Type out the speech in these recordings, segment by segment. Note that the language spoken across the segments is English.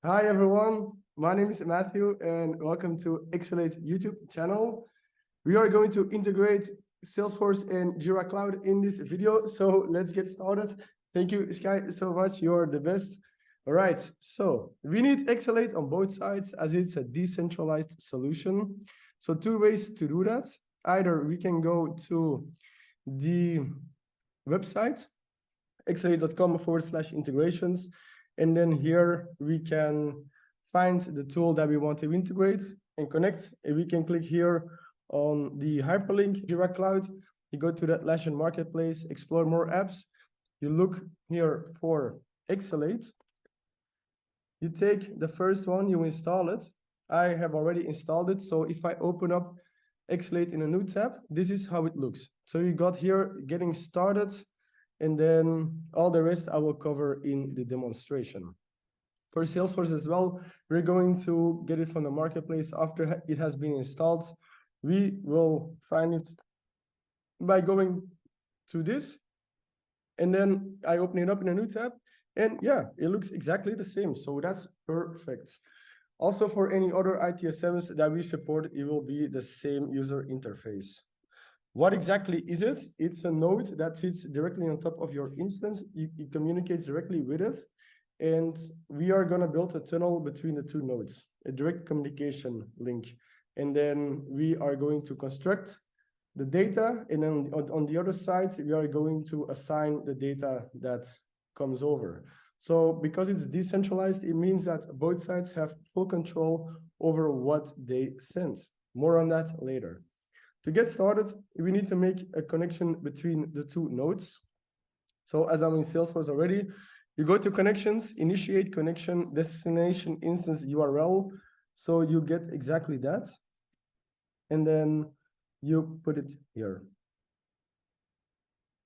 Hi everyone, my name is Matthew and welcome to Exalate YouTube channel. We are going to integrate Salesforce and Jira Cloud in this video, so let's get started. Thank you, Sky, so much. You're the best. All right, so we need Exalate on both sides as it's a decentralized solution. So two ways to do that. Either we can go to the website, exalate.com/integrations. And then here we can find the tool that we want to integrate and connect. And we can click here on the hyperlink, Jira Cloud. You go to that Atlassian Marketplace, explore more apps. You look here for Exalate. You take the first one, you install it. I have already installed it. So if I open up Exalate in a new tab, this is how it looks. So you got here getting started, and then all the rest I will cover in the demonstration. For Salesforce as well, we're going to get it from the marketplace after it has been installed. We will find it by going to this, and then I open it up in a new tab, and yeah, it looks exactly the same. So that's perfect. Also, for any other ITSMs that we support, it will be the same user interface. What exactly is it? It's a node that sits directly on top of your instance. It communicates directly with it. And we are going to build a tunnel between the two nodes, a direct communication link. And then we are going to construct the data. And then on the other side, we are going to assign the data that comes over. So because it's decentralized, it means that both sides have full control over what they send. More on that later. To get started, we need to make a connection between the two nodes. So as I'm in Salesforce already, you go to connections, initiate connection, destination instance URL. So you get exactly that. And then you put it here.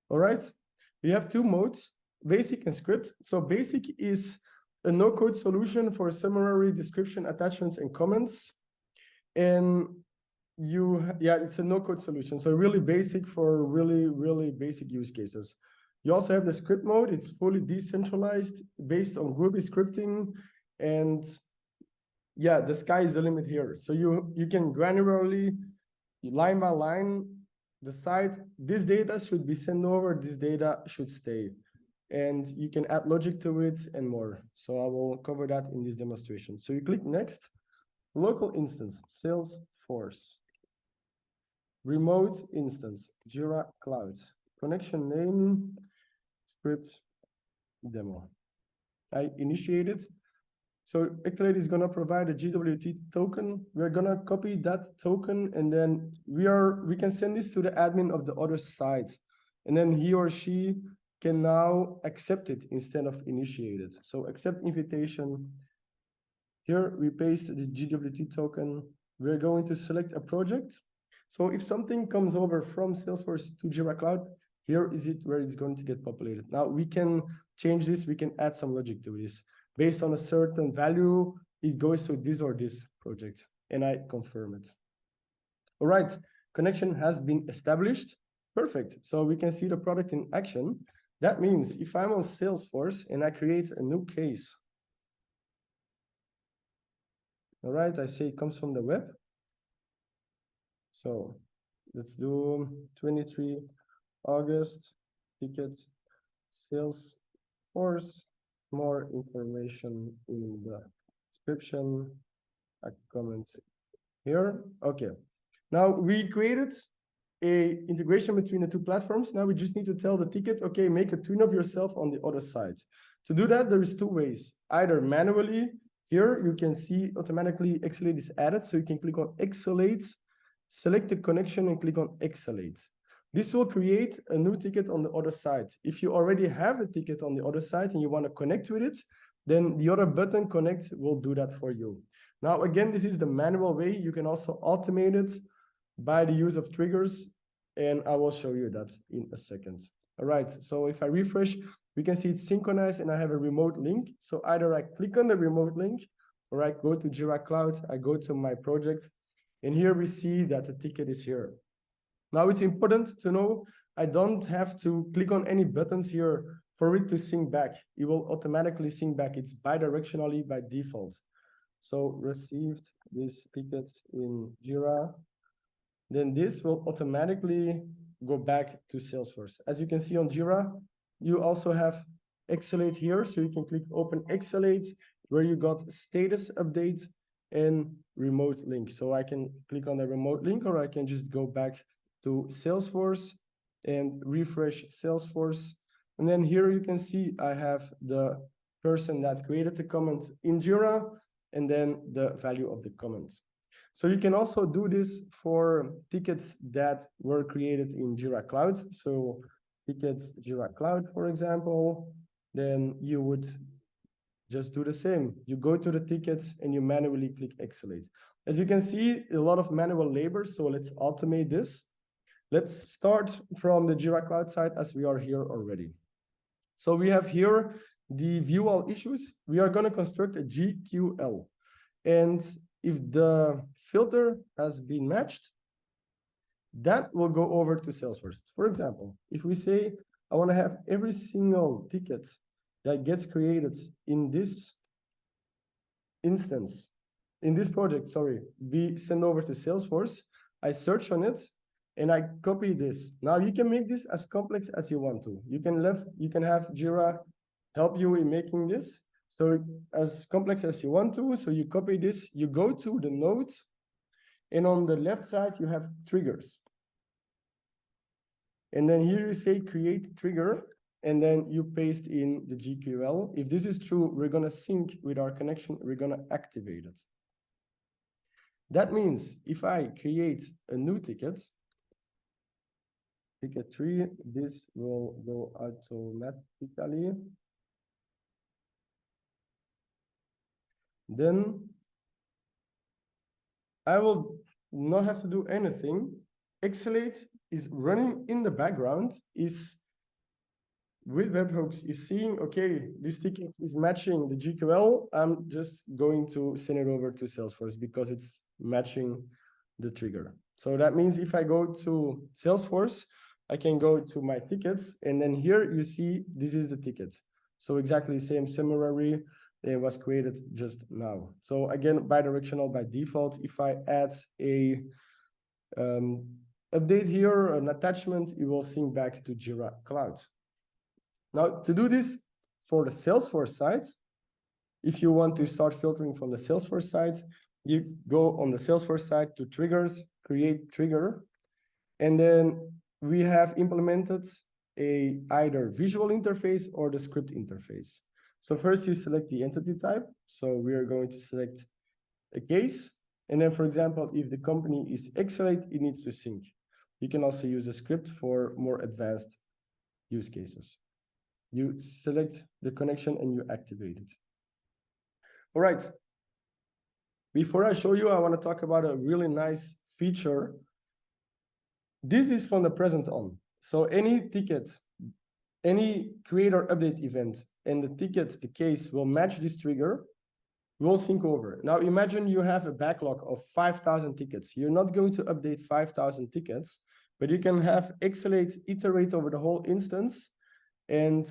All right. We have two modes, basic and script. So basic is a no-code solution for summary, description, attachments, and comments. And it's a no-code solution. So really basic for really basic use cases. You also have the script mode. It's fully decentralized based on Groovy scripting. And yeah, the sky is the limit here. So you can granularly, line by line, decide this data should be sent over, this data should stay. And you can add logic to it and more. So I will cover that in this demonstration. So you click next, local instance, Salesforce. Remote instance, Jira Cloud. Connection name, script, demo. I initiated. So Exalate is going to provide a GWT token. We're going to copy that token, and then we can send this to the admin of the other side. And then he or she can now accept it instead of initiate it. So accept invitation. Here we paste the GWT token. We're going to select a project. So if something comes over from Salesforce to Jira Cloud, here is it where it's going to get populated. Now we can change this, we can add some logic to this. Based on a certain value, it goes to this or this project, and I confirm it. All right, connection has been established. Perfect, so we can see the product in action. That means if I'm on Salesforce and I create a new case, all right, I say it comes from the web. So let's do 23 August, ticket, Salesforce, more information in the description, a comment here. Okay, now we created a integration between the two platforms. Now we just need to tell the ticket, okay, make a twin of yourself on the other side. To do that, there is two ways, either manually. Here you can see automatically Exalate is added, so you can click on Exalate, select the connection and click on Exalate. This will create a new ticket on the other side. If you already have a ticket on the other side and you want to connect with it, then the other button, connect, will do that for you. Now, again, this is the manual way. You can also automate it by the use of triggers, and I will show you that in a second. All right, so if I refresh, we can see it's synchronized and I have a remote link. So either I click on the remote link or I go to Jira Cloud, I go to my project, and here we see that the ticket is here. Now it's important to know I don't have to click on any buttons here for it to sync back, it will automatically sync back. It's bidirectionally by default. So received this ticket in Jira, then this will automatically go back to Salesforce. As you can see on Jira, you also have Exalate here, so you can click Open Exalate, where you got status update and remote link. So I can click on the remote link, or I can just go back to Salesforce and refresh Salesforce. And then here you can see I have the person that created the comment in Jira, and then the value of the comment. So you can also do this for tickets that were created in Jira Cloud. So tickets Jira Cloud, for example, then you would just do the same. You go to the tickets and you manually click Exalate. As you can see, a lot of manual labor, so let's automate this. Let's start from the Jira Cloud side as we are here already. So we have here the view all issues. We are going to construct a GQL. And if the filter has been matched, that will go over to Salesforce. For example, if we say, I want to have every single ticket that gets created in this instance, in this project, sorry, be sent over to Salesforce, I search on it, and I copy this. Now you can make this as complex as you want to. You can have Jira help you in making this. So as complex as you want to, so you copy this, you go to the node, and on the left side, you have triggers. And then here you say create trigger, and then you paste in the GQL. If this is true, we're gonna sync with our connection, we're gonna activate it. That means if I create a new ticket 3, this will go automatically. Then I will not have to do anything. Exalate is running in the background, is with webhooks, is seeing, okay, this ticket is matching the GQL. I'm just going to send it over to Salesforce because it's matching the trigger. So that means if I go to Salesforce, I can go to my tickets, and then here you see this is the ticket. So exactly the same summary. It was created just now. So again, bidirectional by default. If I add a update here, an attachment, it will sync back to Jira Cloud. Now, to do this for the Salesforce side, if you want to start filtering from the Salesforce side, you go on the Salesforce side to triggers, create trigger, and then we have implemented a either visual interface or the script interface. So first you select the entity type. So we are going to select a case. And then, for example, if the company is Exalate, it needs to sync. You can also use a script for more advanced use cases. You select the connection and you activate it. All right. Before I show you, I want to talk about a really nice feature. This is from the present on. So any ticket, any create or update event, and the ticket, the case will match this trigger, will sync over. Now imagine you have a backlog of 5,000 tickets. You're not going to update 5,000 tickets, but you can have Exalate iterate over the whole instance, and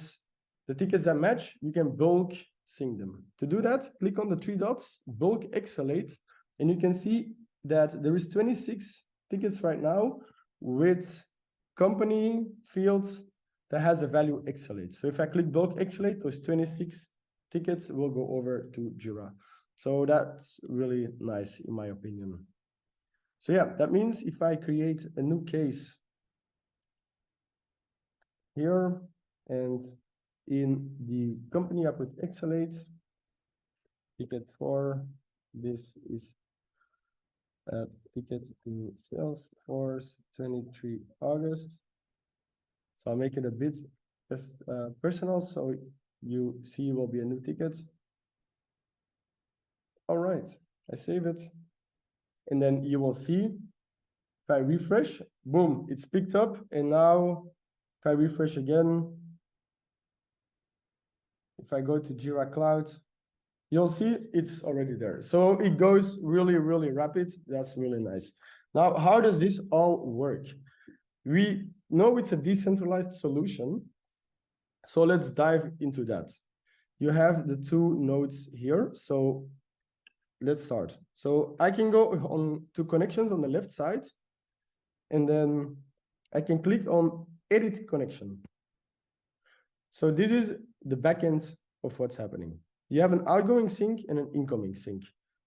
the tickets that match, you can bulk sync them. To do that, click on the 3 dots, Bulk Exalate, and you can see that there is 26 tickets right now with company fields that has a value Exalate. So if I click Bulk Exalate, those 26 tickets will go over to Jira. So that's really nice in my opinion. So yeah, that means if I create a new case here, and in the company I put Exalate, ticket 4, this is a ticket in Salesforce 23 August. So I'll make it a bit personal, so you see it will be a new ticket. All right, I save it. And then you will see, if I refresh, boom, it's picked up. And now if I refresh again, if I go to Jira Cloud, you'll see it's already there. So it goes really, really rapid. That's really nice. Now, how does this all work? We know it's a decentralized solution. So let's dive into that. You have the two nodes here. So let's start. So I can go on to connections on the left side, and then I can click on edit connection. So this is the backend of what's happening. You have an outgoing sync and an incoming sync.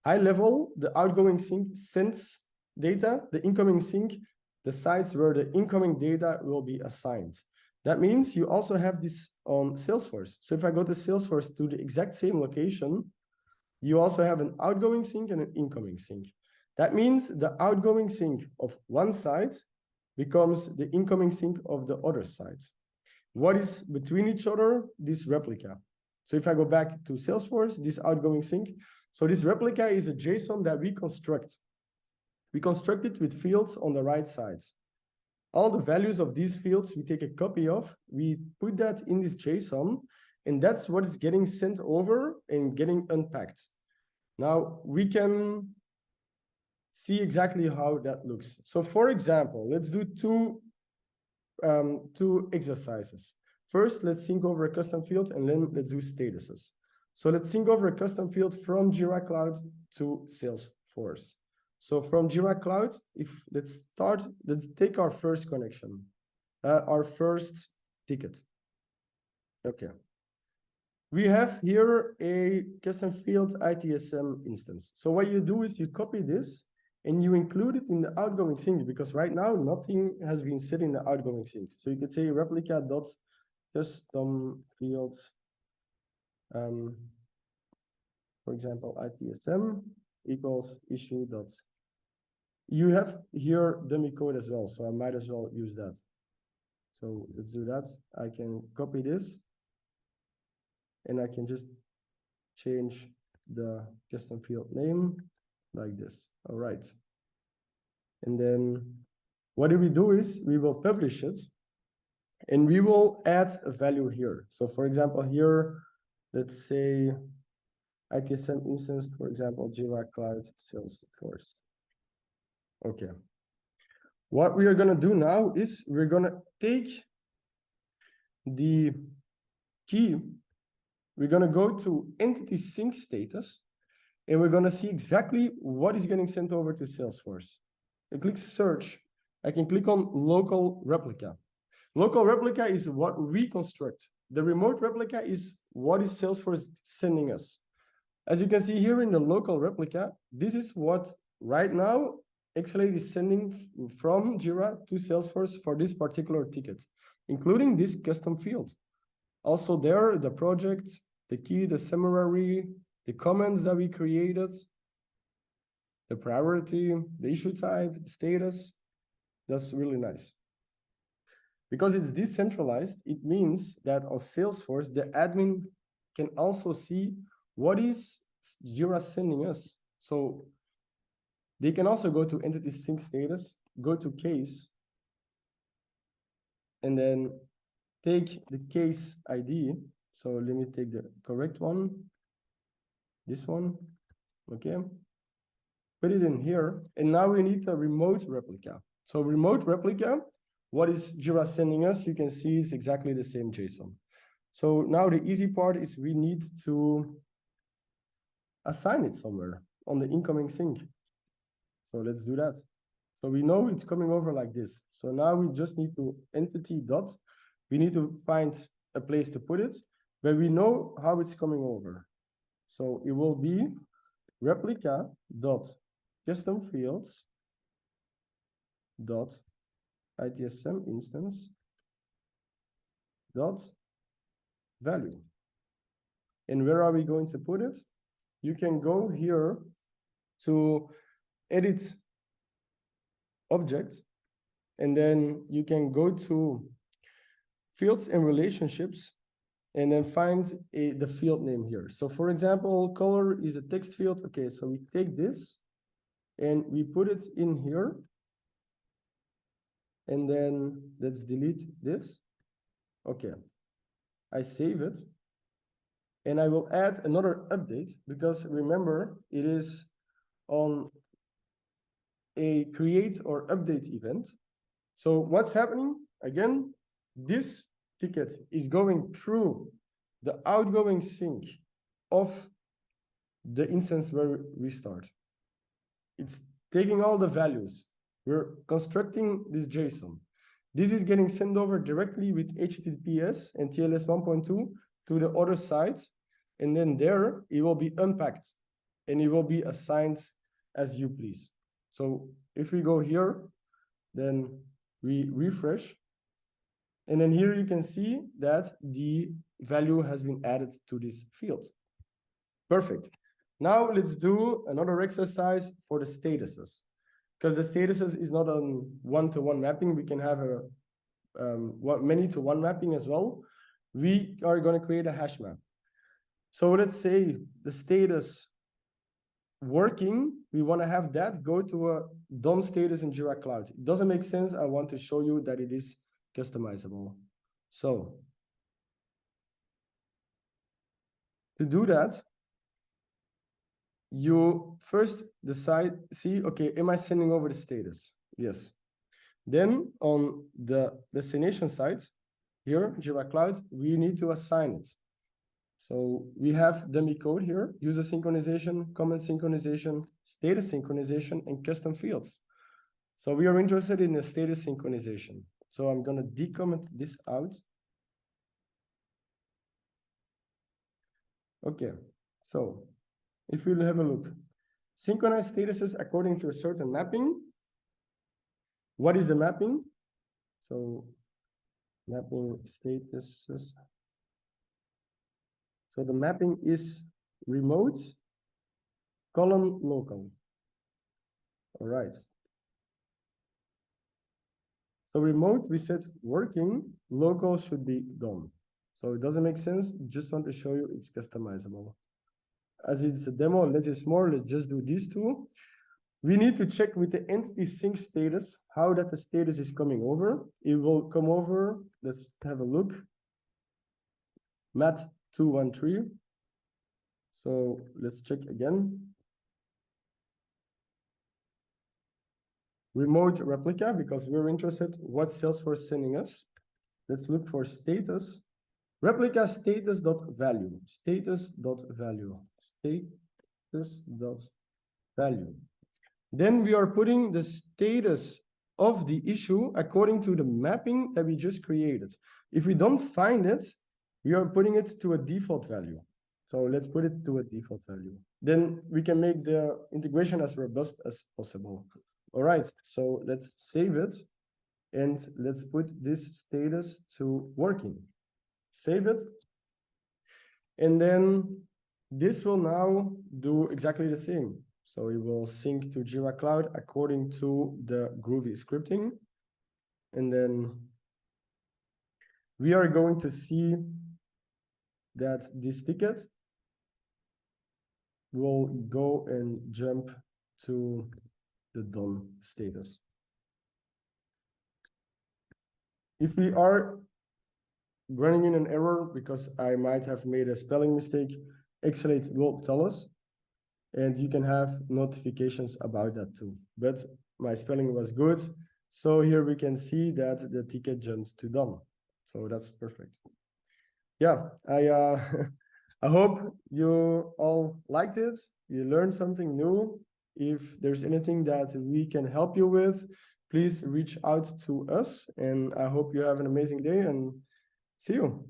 High level, the outgoing sync sends data, the incoming sync decides where the incoming data will be assigned. That means you also have this on Salesforce. So if I go to Salesforce to the exact same location, you also have an outgoing sync and an incoming sync. That means the outgoing sync of one side becomes the incoming sync of the other side. What is between each other? This replica. So if I go back to Salesforce, this outgoing sync. So this replica is a JSON that we construct. We construct it with fields on the right side. All the values of these fields we take a copy of, we put that in this JSON, and that's what is getting sent over and getting unpacked. Now we can see exactly how that looks. So for example, let's do two exercises. First, let's sync over a custom field, and then let's do statuses. So let's sync over a custom field from Jira Cloud to Salesforce. So from Jira Cloud, let's take our first connection, our first ticket. Okay. We have here a custom field ITSM instance. So what you do is you copy this and you include it in the outgoing sync, because right now nothing has been set in the outgoing sync. So you could say replica.custom field, for example, ITSM equals issue dot. You have here dummy code as well, so I might as well use that. So let's do that. I can copy this, and I can just change the custom field name like this. All right. And then what do we do is we will publish it, and we will add a value here. So for example, here, let's say ITSM instance, for example, Jira Cloud Salesforce. Okay. What we are going to do now is we're going to take the key. We're going to go to entity sync status, and we're going to see exactly what is getting sent over to Salesforce. I click search. I can click on local replica. Local replica is what we construct. The remote replica is what is Salesforce sending us. As you can see here in the local replica, this is what right now Exalate is sending from Jira to Salesforce for this particular ticket, including this custom field. Also there, the project, the key, the summary, the comments that we created, the priority, the issue type, the status. That's really nice. Because it's decentralized, it means that on Salesforce, the admin can also see what is Jira sending us. So they can also go to entity sync status, go to case, and then take the case ID. So let me take the correct one, this one, okay. Put it in here, and now we need a remote replica. So remote replica, what is Jira sending us? You can see it's exactly the same JSON. So now the easy part is we need to assign it somewhere on the incoming sync. So let's do that. So we know it's coming over like this. So now we just need to entity dot. We need to find a place to put it, but we know how it's coming over. So it will be replica dot custom fields dot ITSM instance dot value. And where are we going to put it? You can go here to edit object, and then you can go to fields and relationships, and then find the field name here. So for example, color is a text field. Okay, so we take this and we put it in here, and then let's delete this. Okay, I save it, and I will add another update, because remember, it is on a create or update event. So what's happening? Again, this ticket is going through the outgoing sync of the instance where we start. It's taking all the values. We're constructing this JSON. This is getting sent over directly with HTTPS and TLS 1.2 to the other side. And then there, it will be unpacked and it will be assigned as you please. So if we go here, then we refresh. And then here you can see that the value has been added to this field. Perfect. Now let's do another exercise for the statuses. Because the statuses is not a one-to-one mapping. We can have a many-to-one mapping as well. We are going to create a hash map. So let's say the status working, we want to have that go to a done status in Jira Cloud. It doesn't make sense. I want to show you that it is customizable. So to do that, you first decide, okay, am I sending over the status? Yes. Then on the destination side, here, Jira Cloud, we need to assign it. So we have dummy code here, user synchronization, comment synchronization, status synchronization, and custom fields. So we are interested in the status synchronization. So I'm going to decomment this out. Okay, so if we have a look, synchronize statuses according to a certain mapping. What is the mapping? So mapping statuses. So the mapping is remote, column, local. All right. So remote, we said working, local should be done. So it doesn't make sense. Just want to show you it's customizable. As it's a demo, less is more. Let's just do these two. We need to check with the entity sync status, how that the status is coming over. It will come over. Let's have a look. Mat 213. So let's check again. Remote replica, because we're interested what Salesforce is sending us. Let's look for status. Replica status.value. Status.value. Status.value. Then we are putting the status of the issue according to the mapping that we just created. If we don't find it, we are putting it to a default value. So let's put it to a default value. Then we can make the integration as robust as possible. All right, so let's save it. And let's put this status to working. Save it. And then this will now do exactly the same. So it will sync to Jira Cloud according to the Groovy scripting. And then we are going to see that this ticket will go and jump to the done status. If we are running in an error because I might have made a spelling mistake, Exalate will tell us, and you can have notifications about that too. But my spelling was good, so here we can see that the ticket jumps to done. So that's perfect. Yeah, I hope you all liked it. You learned something new. If there's anything that we can help you with, please reach out to us. And I hope you have an amazing day and see you.